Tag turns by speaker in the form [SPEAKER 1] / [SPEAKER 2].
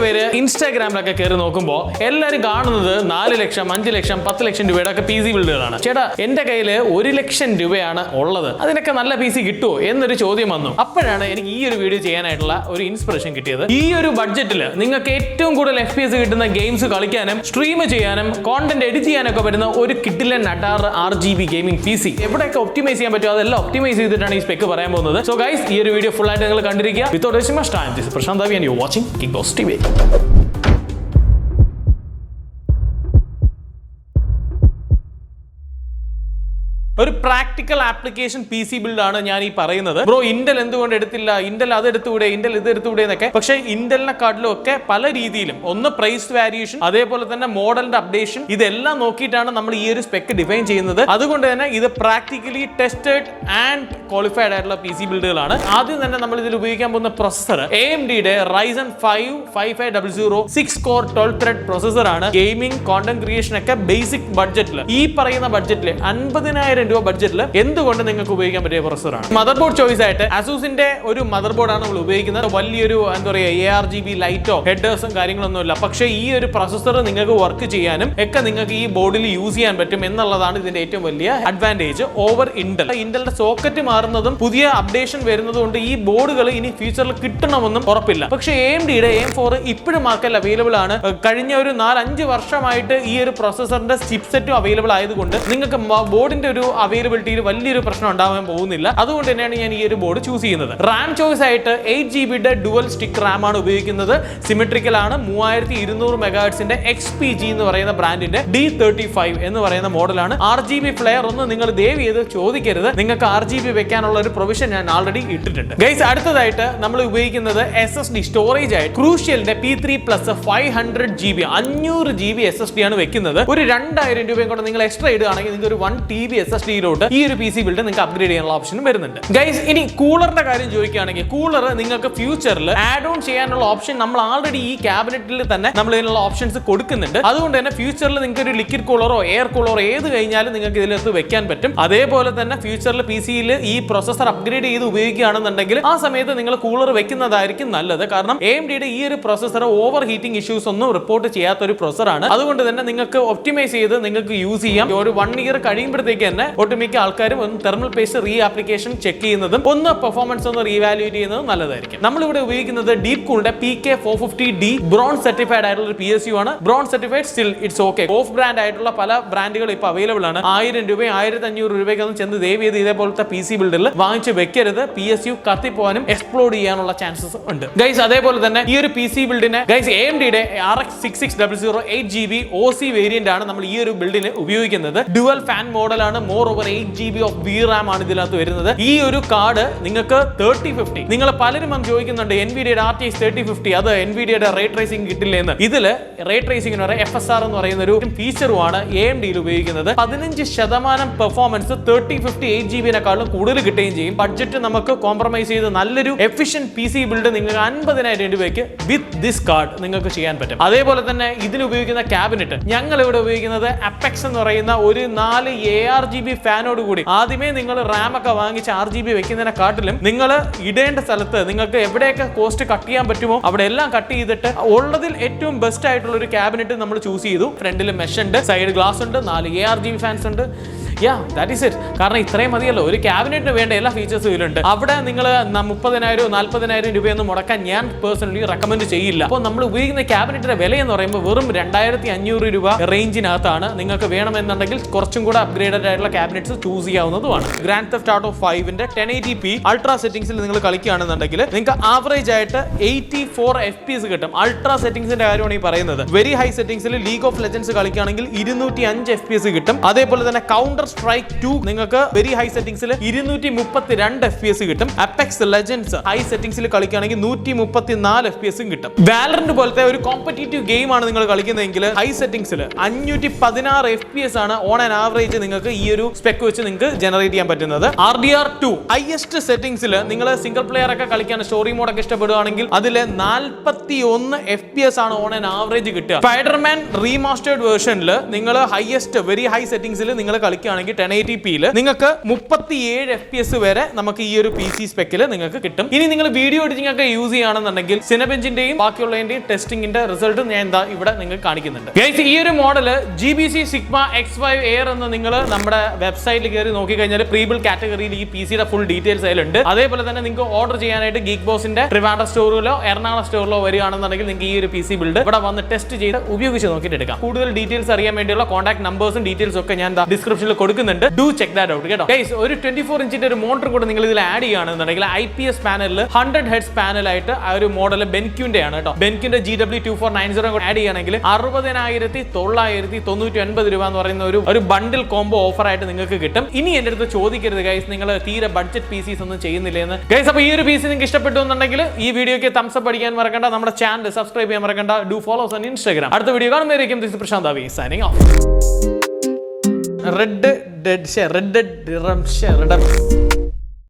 [SPEAKER 1] പേര് ഇൻസ്റ്റാഗ്രാമിലൊക്കെ കയറി നോക്കുമ്പോൾ എല്ലാവരും കാണുന്നത് 4 ലക്ഷം 5 ലക്ഷം 10 ലക്ഷം രൂപയുടെ ഒക്കെ PC ബിൽഡുകളാണ്. ചേട്ടാ എന്റെ കയ്യിൽ 1 ലക്ഷം രൂപയാണ് ഉള്ളത്, അതിനൊക്കെ നല്ല PC കിട്ടുമോ എന്നൊരു ചോദ്യം വന്നു. അപ്പോഴാണ് എനിക്ക് ഈ ഒരു വീഡിയോ ചെയ്യാനായിട്ടുള്ള ഒരു ഇൻസ്പിറേഷൻ കിട്ടിയത്. ഈ ഒരു ബഡ്ജറ്റിൽ നിങ്ങൾക്ക് ഏറ്റവും കൂടുതൽ FPS കിട്ടുന്ന ഗെയിംസ് കളിക്കാനും സ്ട്രീം ചെയ്യാനും കോണ്ടന്റ് എഡിറ്റ് ചെയ്യാനൊക്കെ പറ്റുന്ന ഒരു കിഡിലൻ അഡാർ RGB ഗെയിമിംഗ് PC എവിടെയൊക്കെ ഒപ്റ്റിമൈസ് ചെയ്യാൻ പറ്റുമോ അതെല്ലാം ഒപ്റ്റിമൈസ് ചെയ്തിട്ടാണ് ഈ സ്പെക്ക് പറയാൻ പോകുന്നത്. സോ ഗൈസ്, ഈ ഒരു വീഡിയോ ഫുൾ ആയിട്ട് നിങ്ങൾ കണ്ടിരിക്കുക. Without wasting much time, this is Prashant and you watching kick boss TV. ഒരു പ്രാക്ടിക്കൽ ആപ്ലിക്കേഷൻ PC ബിൽഡാണ് ഞാൻ ഈ പറയുന്നത്. ബ്രോ ഇന്റൽ എന്തുകൊണ്ട് എടുത്തില്ല, ഇന്റൽ അത് എടുത്തുകൂടെ, ഇന്റൽ ഇത് എടുത്തുകൂടെ എന്നൊക്കെ. പക്ഷേ ഇന്റലിനെക്കാട്ടിലും ഒക്കെ പല രീതിയിലും ഒന്ന് പ്രൈസ് വാരിയേഷൻ, അതേപോലെ തന്നെ മോഡലിന്റെ അപ്ഡേഷൻ, ഇതെല്ലാം നോക്കിയിട്ടാണ് നമ്മൾ ഈ ഒരു സ്പെക്ക് ഡിഫൈൻ ചെയ്യുന്നത്. അതുകൊണ്ട് തന്നെ ഇത് പ്രാക്ടിക്കലി ടെസ്റ്റഡ് ആൻഡ് ക്വാളിഫൈഡ് ആയിട്ടുള്ള PC ബിൽഡുകളാണ്. ആദ്യം തന്നെ നമ്മൾ ഇതിൽ ഉപയോഗിക്കാൻ പോകുന്ന പ്രൊസസർ AMDയുടെ Ryzen 5 5500 6 കോർ 12 ത്രെഡ് പ്രൊസസർ ആണ്. ഗെയിമിംഗ് കോണ്ടന്റ് ക്രിയേഷൻ ഒക്കെ ബേസിക് ബഡ്ജറ്റിൽ, ഈ പറയുന്ന ബഡ്ജറ്റിൽ 50,000 രൂപ ബഡ്ജറ്റിൽ എന്തുകൊണ്ട് നിങ്ങൾക്ക് ഉപയോഗിക്കാൻ പറ്റിയ പ്രൊസസറാണ്. മദർ ബോർഡ് ചോയ്സ് ആയിട്ട് അസൂസിന്റെ ഒരു മദർ ബോർഡാണ് നമ്മൾ ഉപയോഗിക്കുന്നത്. വലിയൊരു എന്താ പറയുക ARGB ലൈറ്റോ ഹെഡേഴ്സും കാര്യങ്ങളൊന്നുമില്ല. പക്ഷേ ഈ ഒരു പ്രൊസസർ നിങ്ങൾക്ക് വർക്ക് ചെയ്യാനും ഒക്കെ നിങ്ങൾക്ക് ഈ ബോർഡിൽ യൂസ് ചെയ്യാൻ പറ്റും എന്നുള്ളതാണ് ഇതിന്റെ ഏറ്റവും വലിയ അഡ്വാൻറ്റേജ് ഓവർ ഇന്റൽ. ഇന്റലിന്റെ സോക്കറ്റ് മാറുന്നതും പുതിയ അപ്ഡേഷൻ വരുന്നതും കൊണ്ട് ഈ ബോർഡുകൾ ഇനി ഫ്യൂച്ചറിൽ കിട്ടണമെന്നും ഉറപ്പില്ല. പക്ഷേ AMDയുടെ AM4 ഇപ്പോഴും മാർക്കറ്റിൽ അവൈലബിൾ ആണ്. കഴിഞ്ഞ ഒരു 4-5 വർഷമായിട്ട് ഈ ഒരു പ്രൊസസറിന്റെ ചിപ്സെറ്റും അവൈലബിൾ ആയതുകൊണ്ട് നിങ്ങൾക്ക് ബോർഡിന്റെ ഒരു അവൈലബിലിറ്റിയിൽ വലിയൊരു പ്രശ്നം ഉണ്ടാവാൻ പോകുന്നില്ല. അതുകൊണ്ട് തന്നെയാണ് ഞാൻ ഈ ഒരു ബോർഡ് ചൂസ് ചെയ്യുന്നത്. റാം ചോയ്സ് ആയിട്ട് 8GB ഡുവൽ സ്റ്റിക്ക് റാം ആണ് ഉപയോഗിക്കുന്നത്. സിമെട്രിക്കൽ ആണ്. 3200 MHz XPG എന്ന് പറയുന്ന ബ്രാൻഡിന്റെ D35 എന്ന് പറയുന്ന മോഡലാണ്. RGB ഫ്ലെയർ ഒന്ന് നിങ്ങൾ ദയവ് ചെയ്ത് ചോദിക്കരുത്. നിങ്ങൾക്ക് RGB വെക്കാനുള്ള ഒരു പ്രൊവിഷൻ ഞാൻ ആൾറെഡി ഇട്ടിട്ടുണ്ട്. ഗൈസ്, അടുത്തതായിട്ട് നമ്മൾ ഉപയോഗിക്കുന്നത് SSD സ്റ്റോറേജ് ആയിട്ട് ക്രൂഷ്യലിന്റെ P3+ 500GB 500GB SSD ആണ് വെക്കുന്നത്. ഒരു 2000 രൂപയും കൂടെ നിങ്ങൾ എക്സ്ട്രാ ഇടുകയാണെങ്കിൽ നിങ്ങൾക്ക് ഒരു 1 TB SSD ഈ ഒരു PC ബിൽഡ് നിങ്ങൾക്ക് അപ്ഗ്രേഡ് ചെയ്യാനുള്ള ഓപ്ഷനും വരുന്നുണ്ട്. ഗൈസ്, ഇനി കൂളറിന്റെ കാര്യം ചോദിക്കുകയാണെങ്കിൽ കൂളർ നിങ്ങൾക്ക് ഫ്യൂച്ചറിൽ ആഡ് ഓൺ ചെയ്യാനുള്ള ഓപ്ഷൻ നമ്മൾ ആൾറെഡി ഈ ക്യാബിനറ്റിൽ തന്നെ നമ്മൾ ഇതിനുള്ള ഓപ്ഷൻസ് കൊടുക്കുന്നുണ്ട്. അതുകൊണ്ട് തന്നെ ഫ്യൂച്ചറിൽ നിങ്ങൾക്ക് ഒരു ലിക്വിഡ് കൂളറോ എയർ കൂളറോ ഏത് കഴിഞ്ഞാലും നിങ്ങൾക്ക് ഇതിനകത്ത് വെക്കാൻ പറ്റും. അതേപോലെ തന്നെ ഫ്യൂച്ചറിൽ PCയിൽ ഈ പ്രൊസസർ അപ്ഗ്രേഡ് ചെയ്ത് ഉപയോഗിക്കുകയാണെന്നുണ്ടെങ്കിൽ ആ സമയത്ത് നിങ്ങൾ കൂളർ വെക്കുന്നതായിരിക്കും നല്ലത്. കാരണം AMDയുടെ ഈ ഒരു പ്രൊസസർ ഓവർ ഹീറ്റിംഗ് ഇഷ്യൂസ് ഒന്നും റിപ്പോർട്ട് ചെയ്യാത്ത ഒരു പ്രൊസസറാണ്. അതുകൊണ്ട് തന്നെ നിങ്ങൾക്ക് ഒപ്റ്റിമൈസ് ചെയ്ത് നിങ്ങൾക്ക് യൂസ് ചെയ്യാം. ഒരു 1 ഇയർ കഴിയുമ്പോഴത്തേക്ക് തന്നെ ഒട്ടുമിക്ക ആൾക്കാരും ഒന്ന് thermal paste re application check ചെയ്യുന്നതും ഒന്ന് പെർഫോമൻസ് ഒന്ന് റീവാലുവേറ്റ് ചെയ്യുന്നതും നല്ലതായിരിക്കും. നമ്മളിവിടെ ഉപയോഗിക്കുന്നത് ഡീപ് കൂളിന്റെ PK450D ബ്രോൺസ് സർട്ടിഫൈഡ് ആയിട്ടുള്ള ഒരു PSU ആണ്. Bronze certified still it's okay. Of brand ആയിട്ടുള്ള പല ബ്രാൻഡുകൾ ഇപ്പോൾ അവൈലബിൾ ആണ്. 1000 രൂപയും 1500 രൂപയ്ക്കൊന്നും ചെന്ന് ദയവ് ചെയ്ത് ഇതേപോലത്തെ PC ബിൽഡിൽ വാങ്ങിച്ച് വെക്കരുത്. PSU കത്തിപ്പോവാനും എക്സ്പ്ലോഡ് ചെയ്യാനുള്ള ചാൻസസ് ഉണ്ട്. ഗൈസ്, അതേപോലെ തന്നെ ഈ ഒരു PC ബിൽഡിനെ ഗൈസ് AMDയുടെ RX 6600 8GB OC വേരിയന്റ് ആണ് നമ്മൾ ഈ ഒരു ബിൽഡിന് ഉപയോഗിക്കുന്നത്. ഡുവൽ ഫാൻ മോഡലാണ്. More over 8GB of VRAM ആണ് ഇതിനകത്ത് വരുന്നത്. ഈ ഒരു കാർഡ് നിങ്ങൾക്ക് 3050 നിങ്ങൾ പലരും ചോദിക്കുന്നുണ്ട് NVIDIAയുടെ RTX 3050 അത് NVIDIAയുടെ റേ ട്രേസിംഗ് കിട്ടില്ല എന്ന്. ഇതില് റേ ട്രേസിംഗിന് FSR എന്ന് പറയുന്ന ഒരു ഫീച്ചറുമാണ് AMDയിൽ ഉപയോഗിക്കുന്നത്. 15% പെർഫോമൻസ് 3050 8GB കൂടുതൽ കിട്ടുകയും ചെയ്യും. ബഡ്ജറ്റ് നമുക്ക് കോംപ്രമൈസ് ചെയ്ത് നല്ലൊരു എഫിഷ്യന്റ് PC ബിൽഡ് നിങ്ങൾക്ക് 50,000 രൂപയ്ക്ക് വിത്ത് ദിസ് കാർഡ് നിങ്ങൾക്ക് ചെയ്യാൻ പറ്റും. അതേപോലെ തന്നെ ഇതിൽ ഉപയോഗിക്കുന്ന ക്യാബിനറ്റ് ഞങ്ങൾ ഇവിടെ ഉപയോഗിക്കുന്നത് അപ്പെക്സ് എന്ന് പറയുന്ന ഒരു 4 ARGB ഫാനോട് കൂടി. ആദ്യമേ നിങ്ങൾ റാം ഒക്കെ വാങ്ങിച്ച് RGB വെക്കുന്നതിനെക്കാട്ടിലും നിങ്ങൾ ഇടേണ്ട സ്ഥലത്ത് നിങ്ങൾക്ക് എവിടെയൊക്കെ കോസ്റ്റ് കട്ട് ചെയ്യാൻ പറ്റുമോ അവിടെ എല്ലാം കട്ട് ചെയ്തിട്ട് ഉള്ളതിൽ ഏറ്റവും ബെസ്റ്റ് ആയിട്ടുള്ള ഒരു ക്യാബിനറ്റ് നമ്മൾ ചൂസ് ചെയ്തു. ഫ്രണ്ടിൽ മെഷ് ഉണ്ട്, സൈഡ് ഗ്ലാസ് ഉണ്ട്, 4 ARGB ഫാൻസ് ഉണ്ട്. That is it. കാരണം ഇത്രയും മതിയല്ലോ. ഒരു ക്യാബിനറ്റിന് വേണ്ട എല്ലാ ഫീച്ചേഴ്സും ഇതിലുണ്ട്. അവിടെ നിങ്ങൾ 30,000 40,000 രൂപയൊന്നും മുടക്കാൻ ഞാൻ പേഴ്സണലി റെക്കമെൻഡ് ചെയ്യില്ല. അപ്പോൾ നമ്മൾ ഉപയോഗിക്കുന്ന ക്യാബിനറ്റിന്റെ വില എന്ന് പറയുമ്പോൾ വെറും 2500 രൂപ റേഞ്ചിനകത്താണ്. നിങ്ങൾക്ക് വേണമെന്നുണ്ടെങ്കിൽ കുറച്ചും കൂടെ അപ്ഗ്രേഡഡ് ആയിട്ടുള്ള ക്യാബിനറ്റ്സ് ചൂസ് ചെയ്യാവുന്നതുമാണ്. ഗ്രാൻഡ് തെഫ്റ്റ് ഓട്ടോ 5ന്റെ 1080p അൾട്രാ സെറ്റിംഗ്സിൽ നിങ്ങൾ കളിക്കുകയാണെന്നുണ്ടെങ്കിൽ നിങ്ങൾക്ക് ആവറേജ് ആയിട്ട് 84 FPS കിട്ടും. അൾട്രാ സെറ്റിംഗ്സിന്റെ കാര്യമാണ് ഈ പറയുന്നത്. വെരി ഹൈ സെറ്റിംഗ്സിൽ ലീഗ് ഓഫ് ലെജൻഡ്സ് കളിക്കുകയാണെങ്കിൽ 205 FPS കിട്ടും. അതേപോലെ തന്നെ കൗണ്ടർ സ്ട്രൈക്ക് 2 നിങ്ങൾക്ക് വെരി ഹൈ സെറ്റിംഗ്സിൽ 232 FPS കിട്ടും. അപ്പെക്സ് ലെജൻഡ്സ് ഹൈ സെറ്റിംഗ്സിൽ കളിക്കുകയാണെങ്കിൽ 134 FPS കിട്ടും. വാലറന്റ് പോലത്തെ ഒരു കോമ്പറ്റീറ്റീവ് ഗെയിം ആണ് നിങ്ങൾ കളിക്കുന്നതെങ്കിൽ ഹൈ സെറ്റിംഗ്സിൽ 516 FPS ആണ് ഓൺ ആൻ ആവറേജ് നിങ്ങൾക്ക് ഈ ഒരു സ്പെക്ക് വെച്ച് നിങ്ങൾക്ക് ജനറേറ്റ് ചെയ്യാൻ പറ്റുന്നത്. RDR2 ഹൈയസ്റ്റ് സെറ്റിംഗ്സിൽ നിങ്ങൾ സിംഗിൾ പ്ലെയർ ഒക്കെ കളിക്കാൻ സ്റ്റോറി മോഡ് ഒക്കെ ഇഷ്ടപ്പെടുകയാണെങ്കിൽ അതിൽ 41 FPS ആണ് ഓൺ ആൻ ആവറേജ് കിട്ടുക. സ്പൈഡർമാൻ റീമാസ്റ്റേർഡ് വേർഷനിൽ നിങ്ങൾ ഹൈയസ്റ്റ് വെരി ഹൈ സെറ്റിംഗ്സിൽ നിങ്ങൾ കളിക്കുകയാണെങ്കിൽ ചെയ്യുകയാണെങ്കിൽ 1080p നിങ്ങൾക്ക് 37 FPS വരെ നമുക്ക് ഈ ഒരു PC സ്പെക്കിൽ നിങ്ങൾക്ക് കിട്ടും. ഇനി നിങ്ങൾ വീഡിയോ എഡിറ്റിംഗ് ഒക്കെ യൂസ് ചെയ്യുകയാണെന്നുണ്ടെങ്കിൽ സിനബെഞ്ചിന്റെയും ബാക്കിയുള്ളതിന്റെയും ടെസ്റ്റിംഗിന്റെ റിസൾട്ട് ഞാൻ എന്താ ഇവിടെ നിങ്ങൾക്ക് കാണിക്കുന്നുണ്ട്. ഗൈസ്, ഈ ഒരു model GBC Sigma X5 Air എന്ന് നിങ്ങൾ നമ്മുടെ വെബ്സൈറ്റിൽ കയറി നോക്കിക്കഴിഞ്ഞാൽ പ്രീബിൾ കാറ്റഗറിയിൽ ഈ PCയുടെ ഫുൾ ഡീറ്റെയിൽസ് അതിലുണ്ട്. അതേപോലെ തന്നെ നിങ്ങൾക്ക് ഓർഡർ ചെയ്യാനായിട്ട് ഗീക്ക് ബോസിന്റെ ട്രിവാൻഡ്രം സ്റ്റോറിലോ എറണാകുളം സ്റ്റോറിലോ വരികയാണെന്നുണ്ടെങ്കിൽ നിങ്ങൾക്ക് ഈ ഒരു PC ബിൽഡ് ഇവിടെ വന്ന് ടെസ്റ്റ് ചെയ്ത് ഉപയോഗിച്ച് നോക്കിയിട്ട് എടുക്കാം. കൂടുതൽ ഡീറ്റെയിൽസ് അറിയാൻ വേണ്ടിയുള്ള കോൺടാക്ട് നമ്പേഴ്സും ഡീറ്റെയിൽസും ഒക്കെ ഞാൻ ഡിസ്ക്രിപ്ഷനിൽ കൊടുക്കുന്നുണ്ട്. ഡു ചെക്ക് ദാറ്റ് ഔട്ട് കേട്ടോ. ഗൈസ്, ഒരു 24 ഇഞ്ചിന്റെ ഒരു മോട്ടർ കൂടെ നിങ്ങൾ ഇതിൽ ആഡ് ചെയ്യുകയാണെന്നുണ്ടെങ്കിൽ IPS പാനലിൽ 100 ഹെർട്സ് പാനലായിട്ട് ആ ഒരു മോഡൽ ബെൻക്യൂന്റെ ആണ് കേട്ടോ. ബെൻക്യൂന്റെ GW2490 ആഡ് ചെയ്യുകയാണെങ്കിൽ 60,999 രൂപ എന്ന് പറയുന്ന ഒരു ബണ്ടിൽ കോംബോ ഓഫർ ആയിട്ട് നിങ്ങൾക്ക് കിട്ടും. ഇനി എന്റെ അടുത്ത് ചോദിക്കരുത് ഗൈസ്, നിങ്ങൾ തീരെ ബഡ്ജറ്റ് PCs ഒന്നും ചെയ്യുന്നില്ലെന്ന്. ഗൈസ്, അപ്പോൾ ഈ ഒരു PC നിങ്ങൾക്ക് ഇഷ്ടപ്പെട്ടു എന്നുണ്ടെങ്കിൽ ഈ വീഡിയോക്ക് തംസ് അപ്പ് അടിക്കാൻ മറക്കണ്ട. നമ്മുടെ ചാനൽ സബ്സ്ക്രൈബ് ചെയ്യാൻ മറക്കണ്ട. Do follow us on Instagram. അടുത്ത വീഡിയോ കാണുന്നതായിരിക്കും. ദിസ് ഇസ് പ്രശാന്ത് ആവി സൈനിങ് ഓഫ്. റെഡ്